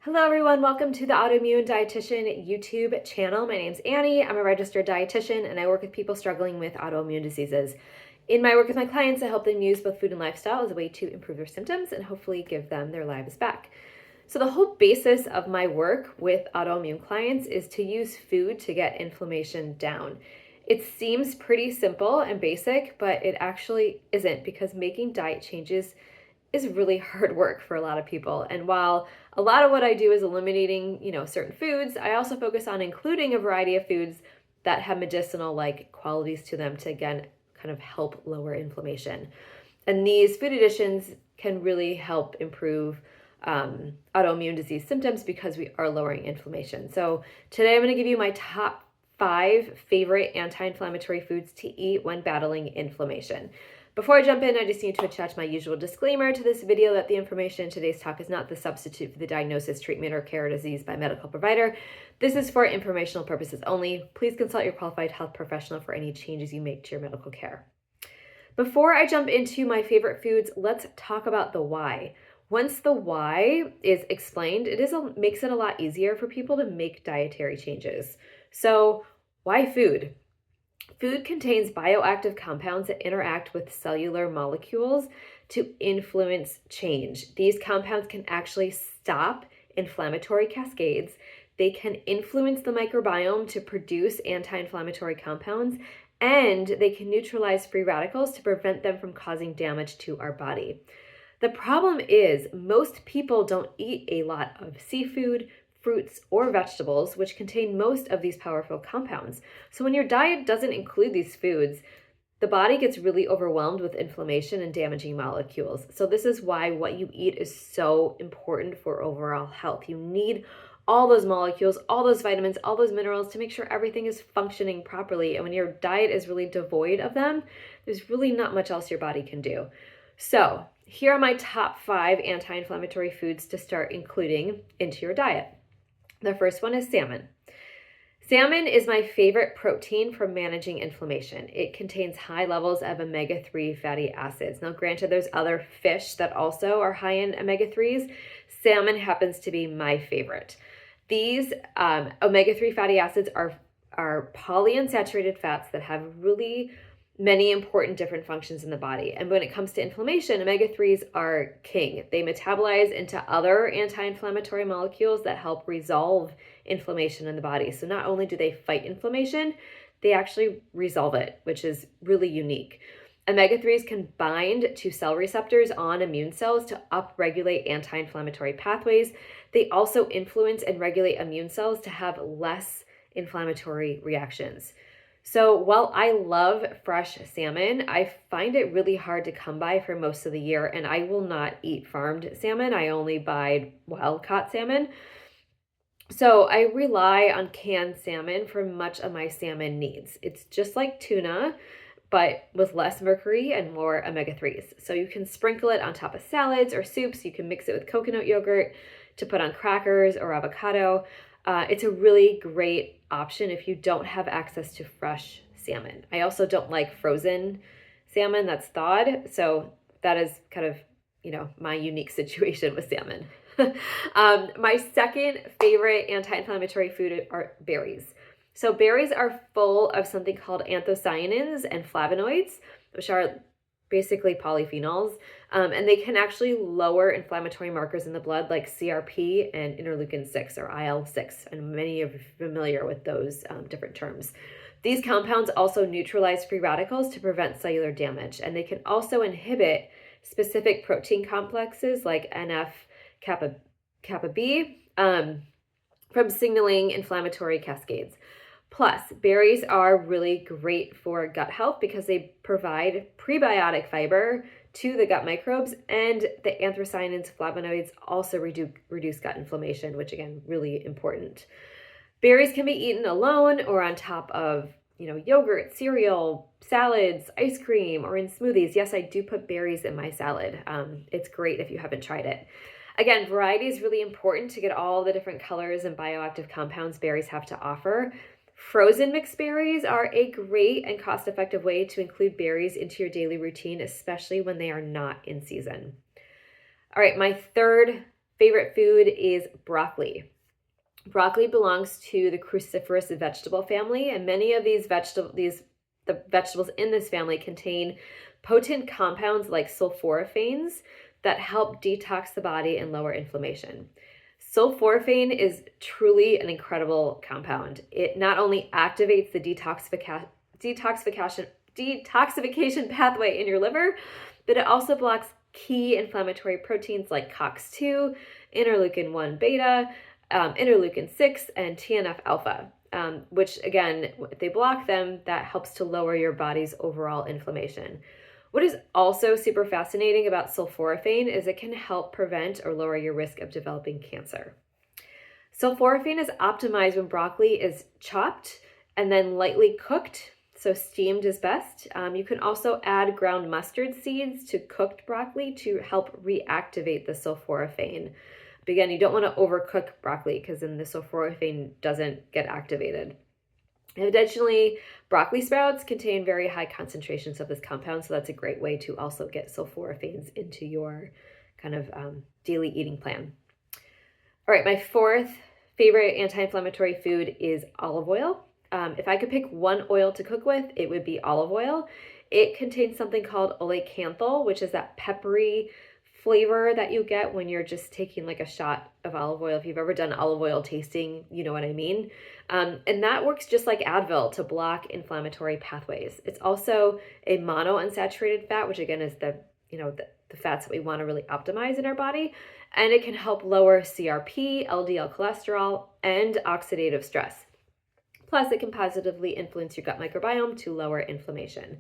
Hello everyone, welcome to the Autoimmune Dietitian YouTube channel. My name's Annie. I'm a registered dietitian and I work with people struggling with autoimmune diseases. In my work with my clients, I help them use both food and lifestyle as a way to improve their symptoms and hopefully give them their lives back. So the whole basis of my work with autoimmune clients is to use food to get inflammation down. It seems pretty simple and basic, but it actually isn't, because making diet changes is really hard work for a lot of people. And while a lot of what I do is eliminating, certain foods, I also focus on including a variety of foods that have medicinal-like qualities to them to, again, kind of help lower inflammation. And these food additions can really help improve autoimmune disease symptoms because we are lowering inflammation. So today I'm going to give you my top 5 favorite anti-inflammatory foods to eat when battling inflammation. Before I jump in, I just need to attach my usual disclaimer to this video that the information in today's talk is not the substitute for the diagnosis, treatment, or care of disease by a medical provider. This is for informational purposes only. Please consult your qualified health professional for any changes you make to your medical care. Before I jump into my favorite foods, let's talk about the why. Once the why is explained, it makes it a lot easier for people to make dietary changes. So why food? Food contains bioactive compounds that interact with cellular molecules to influence change. These compounds can actually stop inflammatory cascades. They can influence the microbiome to produce anti-inflammatory compounds, and they can neutralize free radicals to prevent them from causing damage to our body. The problem is most people don't eat a lot of seafood, fruits, or vegetables, which contain most of these powerful compounds. So when your diet doesn't include these foods, the body gets really overwhelmed with inflammation and damaging molecules. So this is why what you eat is so important for overall health. You need all those molecules, all those vitamins, all those minerals to make sure everything is functioning properly. And when your diet is really devoid of them, there's really not much else your body can do. So here are my top 5 anti-inflammatory foods to start including into your diet. The first one is salmon. Salmon is my favorite protein for managing inflammation. It contains high levels of omega-3 fatty acids. Now, granted, there's other fish that also are high in omega-3s. Salmon happens to be my favorite. These omega-3 fatty acids are polyunsaturated fats that have really many important different functions in the body. And when it comes to inflammation, omega-3s are king. They metabolize into other anti-inflammatory molecules that help resolve inflammation in the body. So not only do they fight inflammation, they actually resolve it, which is really unique. Omega-3s can bind to cell receptors on immune cells to upregulate anti-inflammatory pathways. They also influence and regulate immune cells to have less inflammatory reactions. So while I love fresh salmon, I find it really hard to come by for most of the year, and I will not eat farmed salmon. I only buy wild-caught salmon. So I rely on canned salmon for much of my salmon needs. It's just like tuna, but with less mercury and more omega-3s. So you can sprinkle it on top of salads or soups. You can mix it with coconut yogurt to put on crackers or avocado. It's a really great option if you don't have access to fresh salmon. I also don't like frozen salmon that's thawed. So that is kind of, my unique situation with salmon. My second favorite anti-inflammatory food are berries. So berries are full of something called anthocyanins and flavonoids, which are basically polyphenols, and they can actually lower inflammatory markers in the blood like CRP and interleukin-6 or IL-6, and many of you are familiar with those different terms. These compounds also neutralize free radicals to prevent cellular damage, and they can also inhibit specific protein complexes like NF-kappa B from signaling inflammatory cascades. Plus, berries are really great for gut health because they provide prebiotic fiber to the gut microbes, and the anthocyanins, flavonoids also reduce gut inflammation, which again, really important. Berries can be eaten alone or on top of, yogurt, cereal, salads, ice cream, or in smoothies. Yes, I do put berries in my salad. It's great if you haven't tried it. Again, variety is really important to get all the different colors and bioactive compounds berries have to offer. Frozen mixed berries are a great and cost-effective way to include berries into your daily routine, especially when they are not in season. All right, my third favorite food is broccoli. Broccoli belongs to the cruciferous vegetable family, and many of the vegetables in this family contain potent compounds like sulforaphanes that help detox the body and lower inflammation. Sulforaphane is truly an incredible compound. It not only activates the detoxification pathway in your liver, but it also blocks key inflammatory proteins like COX-2, interleukin-1 beta, interleukin-6, and TNF-alpha, which again, if they block them, that helps to lower your body's overall inflammation. What is also super fascinating about sulforaphane is it can help prevent or lower your risk of developing cancer. Sulforaphane is optimized when broccoli is chopped and then lightly cooked, so steamed is best. You can also add ground mustard seeds to cooked broccoli to help reactivate the sulforaphane. But again, you don't want to overcook broccoli because then the sulforaphane doesn't get activated. And additionally, broccoli sprouts contain very high concentrations of this compound, so that's a great way to also get sulforaphanes into your kind of daily eating plan. All right, my fourth favorite anti-inflammatory food is olive oil. If I could pick one oil to cook with, it would be olive oil. It contains something called oleocanthal, which is that peppery flavor that you get when you're just taking like a shot of olive oil. If you've ever done olive oil tasting, you know what I mean. And that works just like Advil to block inflammatory pathways. It's also a monounsaturated fat, which again is the fats that we want to really optimize in our body. And it can help lower CRP, LDL cholesterol, and oxidative stress. Plus, it can positively influence your gut microbiome to lower inflammation.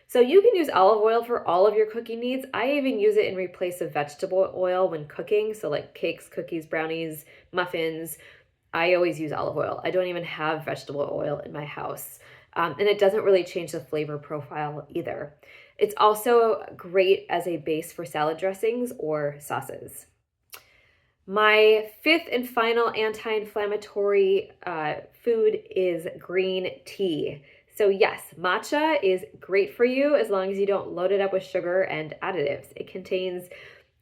So you can use olive oil for all of your cooking needs. I even use it in replace of vegetable oil when cooking. So like cakes, cookies, brownies, muffins, I always use olive oil. I don't even have vegetable oil in my house. And it doesn't really change the flavor profile either. It's also great as a base for salad dressings or sauces. My fifth and final anti-inflammatory food is green tea. So yes, matcha is great for you as long as you don't load it up with sugar and additives. It contains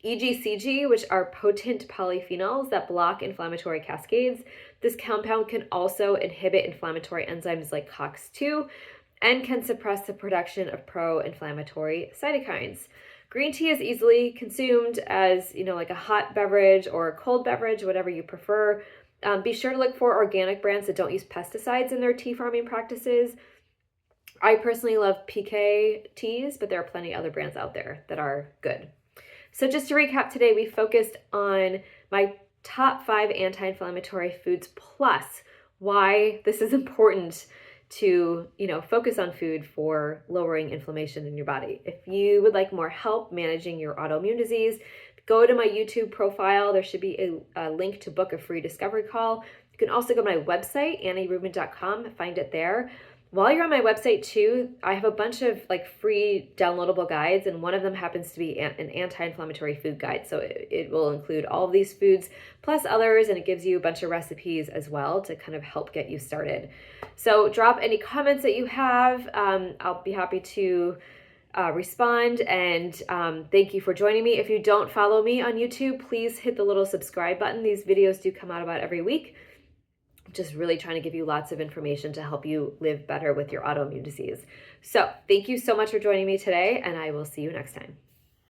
EGCG, which are potent polyphenols that block inflammatory cascades. This compound can also inhibit inflammatory enzymes like COX-2 and can suppress the production of pro-inflammatory cytokines. Green tea is easily consumed as, like a hot beverage or a cold beverage, whatever you prefer. Be sure to look for organic brands that don't use pesticides in their tea farming practices. I personally love PK teas, but there are plenty of other brands out there that are good. So just to recap today, we focused on my top 5 anti-inflammatory foods plus why this is important to, focus on food for lowering inflammation in your body. If you would like more help managing your autoimmune disease, go to my YouTube profile. There should be a link to book a free discovery call. You can also go to my website, annierubin.com, find it there. While you're on my website too, I have a bunch of free downloadable guides, and one of them happens to be an anti-inflammatory food guide. So it will include all of these foods plus others, and it gives you a bunch of recipes as well to kind of help get you started. So drop any comments that you have. I'll be happy to respond, and thank you for joining me. If you don't follow me on YouTube, please hit the little subscribe button. These videos do come out about every week. Just really trying to give you lots of information to help you live better with your autoimmune disease. So thank you so much for joining me today, and I will see you next time.